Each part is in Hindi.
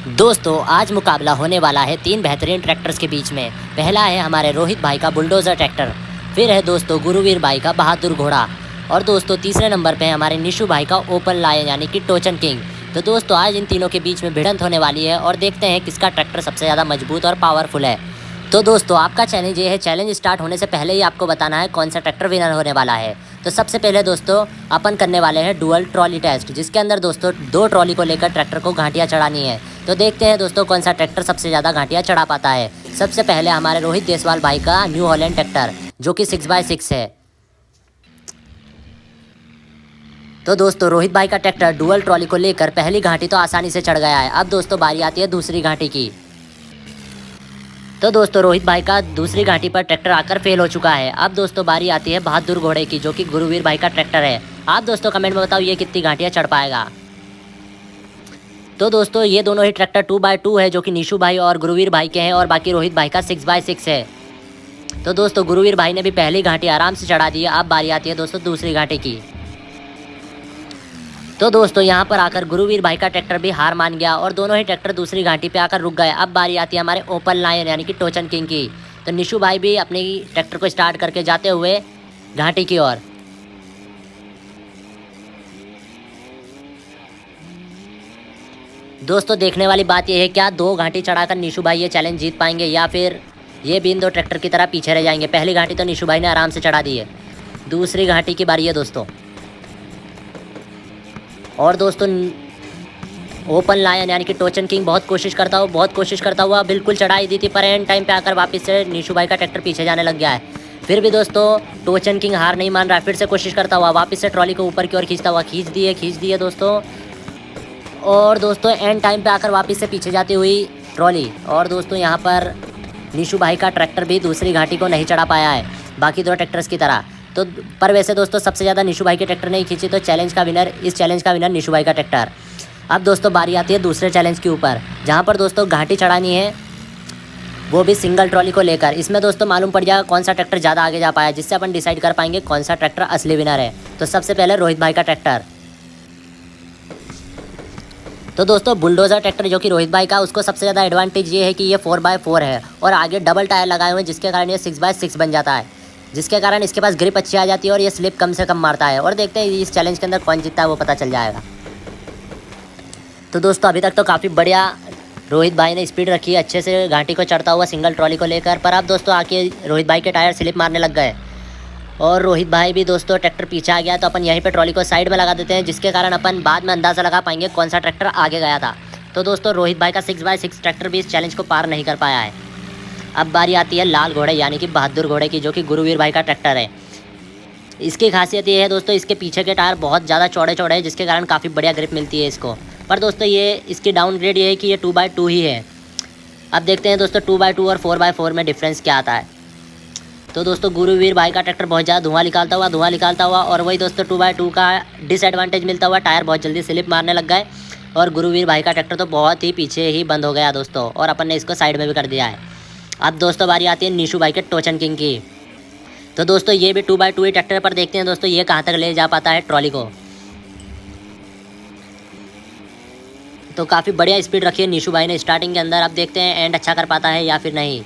दोस्तों आज मुकाबला होने वाला है तीन बेहतरीन ट्रैक्टर्स के बीच में। पहला है हमारे रोहित भाई का बुलडोज़र ट्रैक्टर, फिर है दोस्तों गुरुवीर भाई का बहादुर घोड़ा, और दोस्तों तीसरे नंबर पे है हमारे निशु भाई का ओपन लायन यानी कि टोचन किंग। तो दोस्तों आज इन तीनों के बीच में भिड़ंत होने वाली है और देखते हैं किसका ट्रैक्टर सबसे ज़्यादा मजबूत और पावरफुल है। तो दोस्तों आपका चैलेंज ये है, चैलेंज स्टार्ट होने से पहले ही आपको बताना है कौन सा ट्रैक्टर विनर होने वाला है। तो सबसे पहले दोस्तों अपन करने वाले हैं डुअल ट्रॉली टेस्ट, जिसके अंदर दोस्तों 2 ट्रॉली को लेकर ट्रैक्टर को घाटियाँ चढ़ानी है। तो देखते हैं दोस्तों कौन सा ट्रैक्टर सबसे ज़्यादा घाटियाँ चढ़ा पाता है। सबसे पहले हमारे रोहित देसवाल भाई का न्यू हॉलैंड ट्रैक्टर, जो कि 6x6 है। तो दोस्तों रोहित भाई का ट्रैक्टर डुअल ट्रॉली को लेकर पहली घाटी तो आसानी से चढ़ गया है। अब दोस्तों बारी आती है दूसरी घाटी की। तो दोस्तों रोहित भाई का दूसरी घाटी पर ट्रैक्टर आकर फेल हो चुका है। अब दोस्तों बारी आती है बहादुर घोड़े की, जो कि गुरुवीर भाई का ट्रैक्टर है। आप दोस्तों कमेंट में बताओ ये कितनी घाटियाँ चढ़ पाएगा। तो दोस्तों ये दोनों ही ट्रैक्टर 2x2 है, जो कि निशु भाई और गुरुवीर भाई के हैं, और बाकी रोहित भाई का 6x6 है। तो दोस्तों गुरुवीर भाई ने भी पहली घाटी आराम से चढ़ा दी है। अब बारी आती है दोस्तों दूसरी घाटी की। तो दोस्तों यहाँ पर आकर गुरुवीर भाई का ट्रैक्टर भी हार मान गया और दोनों ही ट्रैक्टर दूसरी घाटी पे आकर रुक गए। अब बारी आती है हमारे ओपन लायन यानी कि टोचन किंग की। तो निशु भाई भी अपनी ट्रैक्टर को स्टार्ट करके जाते हुए घाटी की ओर। दोस्तों देखने वाली बात यह है, क्या 2 घाटी चढ़ाकर निशु भाई ये चैलेंज जीत पाएंगे या फिर ये भी इन 2 ट्रैक्टर की तरह पीछे रह जाएंगे। पहली घाटी तो निशु भाई ने आराम से चढ़ा दी है, दूसरी घाटी की बारी है दोस्तों। और दोस्तों ओपन लायन यानी कि टोचन किंग बहुत कोशिश करता हुआ बिल्कुल चढ़ाई दी थी, पर एंड टाइम पे आकर वापस से निशु भाई का ट्रैक्टर पीछे जाने लग गया है। फिर भी दोस्तों टोचन किंग हार नहीं मान रहा, फिर से कोशिश करता हुआ वापस से ट्रॉली को ऊपर की ओर खींचता हुआ खींच दी है दोस्तों। और दोस्तों एंड टाइम पे आकर वापस से पीछे जाती हुई ट्रॉली। और दोस्तों यहाँ पर निशु भाई का ट्रैक्टर भी दूसरी घाटी को नहीं चढ़ा पाया है बाकी 2 ट्रैक्टर्स की तरह। तो पर वैसे दोस्तों सबसे ज़्यादा निशु भाई के ट्रैक्टर नहीं खींची, तो इस चैलेंज का विनर निशु भाई का ट्रैक्टर। अब दोस्तों बारी आती है दूसरे चैलेंज के ऊपर, जहाँ पर दोस्तों घाटी चढ़ानी है, वो भी सिंगल ट्रॉली को लेकर। इसमें दोस्तों मालूम पड़ जाएगा कौन सा ट्रैक्टर ज़्यादा आगे जा पाया, जिससे अपन डिसाइड कर पाएंगे कौन सा ट्रैक्टर असली विनर है। तो सबसे पहले रोहित भाई का ट्रैक्टर। तो दोस्तों बुलडोज़र ट्रैक्टर जो कि रोहित भाई का, उसको सबसे ज़्यादा एडवांटेज ये है कि ये 4x4 है और आगे डबल टायर लगाए हुए हैं, जिसके कारण ये 6x6 बन जाता है, जिसके कारण इसके पास ग्रिप अच्छी आ जाती है और ये स्लिप कम से कम मारता है। और देखते हैं इस चैलेंज के अंदर कौन जीतता है, वो पता चल जाएगा। तो दोस्तों अभी तक तो काफ़ी बढ़िया रोहित भाई ने स्पीड रखी है, अच्छे से घाटी को चढ़ता हुआ सिंगल ट्रॉली को लेकर। पर अब दोस्तों आके रोहित भाई के टायर स्लिप मारने लग गए और रोहित भाई भी दोस्तों ट्रैक्टर पीछे आ गया। तो अपन यहीं पे ट्रॉली को साइड में लगा देते हैं, जिसके कारण अपन बाद में अंदाज़ा लगा पाएंगे कौन सा ट्रैक्टर आगे गया था। तो दोस्तों रोहित भाई का 6x6 ट्रैक्टर भी इस चैलेंज को पार नहीं कर पाया है। अब बारी आती है लाल घोड़े यानी कि बहादुर घोड़े की, जो कि गुरुवीर भाई का ट्रैक्टर है। इसकी खासियत ये है दोस्तों, इसके पीछे के टायर बहुत ज़्यादा चौड़े हैं, जिसके कारण काफ़ी बढ़िया ग्रिप मिलती है इसको। पर दोस्तों ये इसकी डाउनग्रेड ये है कि ये 2x2 ही है। अब देखते हैं दोस्तों 2x2 और 4x4 में डिफरेंस क्या आता है। तो दोस्तों गुरुवीर भाई का ट्रैक्टर बहुत ज़्यादा धुआं निकालता हुआ और वही दोस्तों 2x2 का डिसएडवांटेज मिलता हुआ टायर बहुत जल्दी स्लिप मारने लग गए और गुरुवीर भाई का ट्रैक्टर तो बहुत ही पीछे ही बंद हो गया दोस्तों, और अपन ने इसको साइड में भी कर दिया है। अब दोस्तों बारी आती है निशु भाई के टोचन किंग की। तो दोस्तों ये भी 2x2 ही ट्रैक्टर, पर देखते हैं दोस्तों ये कहाँ तक ले जा पाता है ट्रॉली को। तो काफ़ी बढ़िया स्पीड रखी है निशु भाई ने स्टार्टिंग के अंदर। अब देखते हैं एंड अच्छा कर पाता है या फिर नहीं।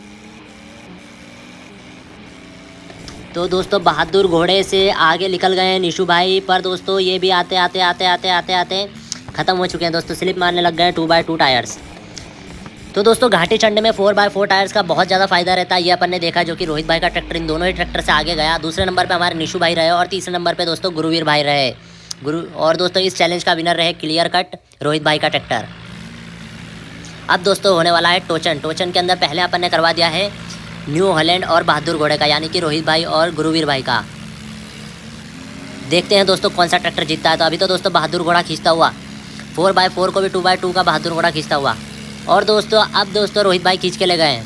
तो दोस्तों बहादुर घोड़े से आगे निकल गए हैं निशु भाई, पर दोस्तों ये भी आते ख़त्म हो चुके हैं दोस्तों, स्लिप मारने लग गए 2x2 टायर्स। तो दोस्तों घाटी चढ़ने में 4x4 टायर्स का बहुत ज़्यादा फायदा रहता है, ये अपन ने देखा, जो कि रोहित भाई का ट्रैक्टर इन दोनों ही ट्रैक्टर से आगे गया। दूसरे नंबर पे हमारे निशु भाई रहे और तीसरे नंबर पे दोस्तों गुरुवीर भाई रहे। और दोस्तों इस चैलेंज का विनर रहे क्लियर कट रोहित भाई का ट्रैक्टर। अब दोस्तों होने वाला है टोचन के अंदर पहले अपन ने करवा दिया है न्यू हॉलैंड और बहादुर घोड़े का, यानी कि रोहित भाई और गुरुवीर भाई का। देखते हैं दोस्तों कौन सा ट्रैक्टर जीतता है। तो अभी तो दोस्तों बहादुर घोड़ा खींचता हुआ, 4x4 को भी 2x2 का बहादुर घोड़ा खींचता हुआ। और दोस्तों अब दोस्तों रोहित भाई खींच के ले गए हैं,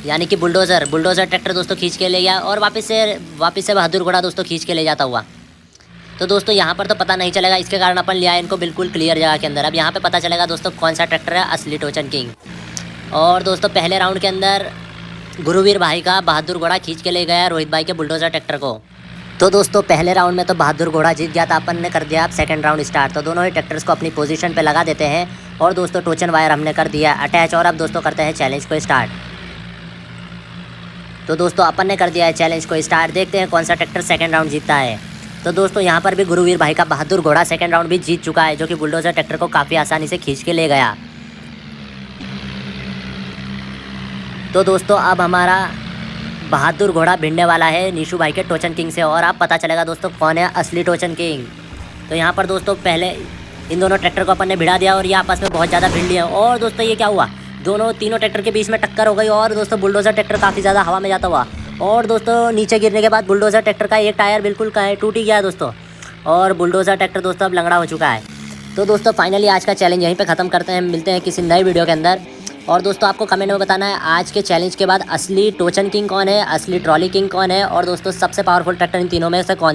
यानी कि बुलडोज़र ट्रैक्टर दोस्तों खींच के ले गया और वापस से बहादुर घोड़ा दोस्तों खींच के ले जाता हुआ। तो दोस्तों यहाँ पर तो पता नहीं चलेगा, इसके कारण अपन लिया इनको बिल्कुल क्लियर जगह के अंदर। अब यहाँ पे पता चलेगा दोस्तों कौन सा ट्रैक्टर है असली टोचन किंग। और दोस्तों पहले राउंड के अंदर गुरुवीर भाई का बहादुर घोड़ा खींच के ले गया रोहित भाई के बुलडोज़र ट्रैक्टर को। तो दोस्तों पहले राउंड में तो बहादुर घोड़ा जीत गया था, अपन ने कर दिया अब सेकंड राउंड स्टार्ट। तो दोनों ही ट्रैक्टर्स को अपनी पोजीशन पे लगा देते हैं और दोस्तों टोचन वायर हमने कर दिया अटैच। और अब दोस्तों करते हैं चैलेंज को स्टार्ट। तो दोस्तों अपन ने कर दिया है चैलेंज को स्टार्ट। देखते हैं कौन सा ट्रैक्टर सेकंड राउंड जीतता है। तो दोस्तों यहाँ पर भी गुरुवीर भाई का बहादुर घोड़ा सेकंड राउंड भी जीत चुका है, जो कि बुलडोजर ट्रैक्टर को काफ़ी आसानी से खींच के ले गया। तो दोस्तों अब हमारा बहादुर घोड़ा भिड़ने वाला है नीशू भाई के टोचन किंग से, और अब पता चलेगा दोस्तों कौन है असली टोचन किंग। तो यहाँ पर दोस्तों पहले इन दोनों ट्रैक्टर को अपन ने भिड़ा दिया और ये आपस में बहुत ज़्यादा भिड़ लिया। और दोस्तों ये क्या हुआ, तीनों ट्रैक्टर के बीच में टक्कर हो गई और दोस्तों बुलडोजर ट्रैक्टर काफ़ी ज़्यादा हवा में जाता हुआ, और दोस्तों नीचे गिरने के बाद बुलडोजर ट्रैक्टर का एक टायर बिल्कुल टूट ही गया है दोस्तों, और बुलडोजर ट्रैक्टर दोस्तों अब लंगड़ा हो चुका है। तो दोस्तों फाइनली आज का चैलेंज यहीं पे ख़त्म करते हैं। मिलते हैं किसी नई वीडियो के अंदर। और दोस्तों आपको कमेंट में बताना है आज के चैलेंज के बाद असली टोचन किंग कौन है, असली ट्रॉली किंग कौन है, और दोस्तों सबसे पावरफुल ट्रैक्टर इन तीनों में से कौन